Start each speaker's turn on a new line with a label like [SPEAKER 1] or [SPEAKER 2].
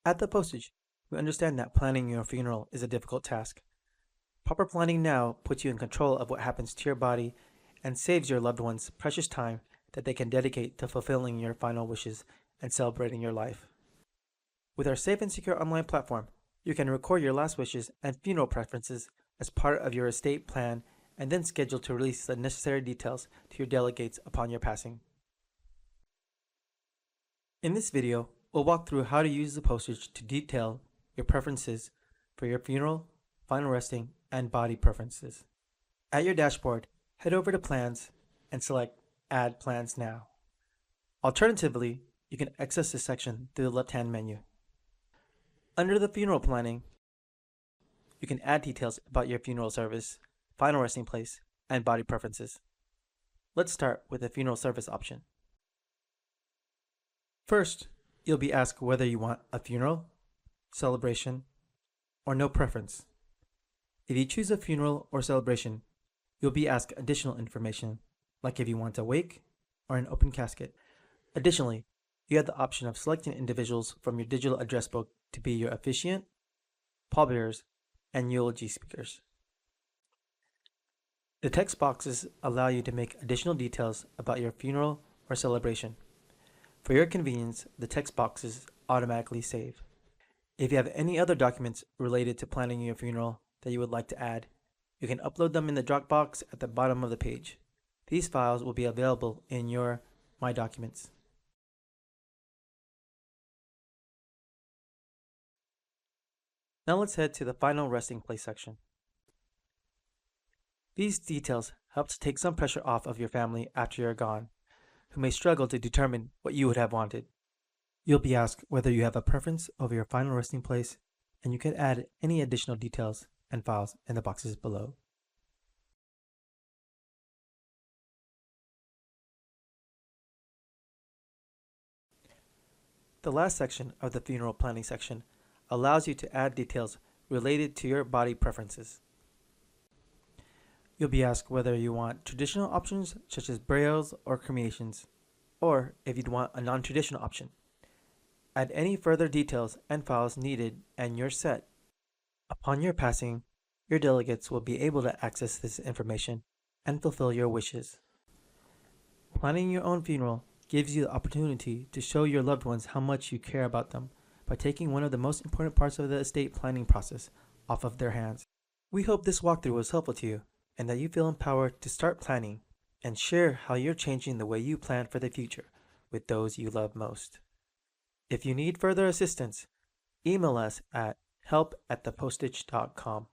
[SPEAKER 1] At the Postage, we understand that planning your funeral is a difficult task. Proper planning now puts you in control of what happens to your body and saves your loved ones precious time that they can dedicate to fulfilling your final wishes and celebrating your life. With our safe and secure online platform, you can record your last wishes and funeral preferences as part of your estate plan and then schedule to release the necessary details to your delegates upon your passing. In this video, we'll walk through how to use the postage to detail your preferences for your funeral, final resting, and body preferences. At your dashboard, head over to Plans and select Add Plans Now. Alternatively, you can access this section through the left-hand menu. Under the funeral planning, you can add details about your funeral service, final resting place, and body preferences. Let's start with the funeral service option. First, you'll be asked whether you want a funeral, celebration, or no preference. If you choose a funeral or celebration, you'll be asked additional information, like if you want a wake or an open casket. Additionally, you have the option of selecting individuals from your digital address book to be your officiant, pallbearers, and eulogy speakers. The text boxes allow you to make additional details about your funeral or celebration. For your convenience, the text boxes automatically save. If you have any other documents related to planning your funeral that you would like to add, you can upload them in the Dropbox at the bottom of the page. These files will be available in your My Documents. Now let's head to the final resting place section. These details help to take some pressure off of your family after you're gone, who may struggle to determine what you would have wanted. You'll be asked whether you have a preference over your final resting place, and you can add any additional details and files in the boxes below. The last section of the funeral planning section allows you to add details related to your body preferences. You'll be asked whether you want traditional options such as burials or cremations, or if you'd want a non-traditional option. Add any further details and files needed and you're set. Upon your passing, your delegates will be able to access this information and fulfill your wishes. Planning your own funeral gives you the opportunity to show your loved ones how much you care about them by taking one of the most important parts of the estate planning process off of their hands. We hope this walkthrough was helpful to you and that you feel empowered to start planning and share how you're changing the way you plan for the future with those you love most. If you need further assistance, email us at help@thepostage.com.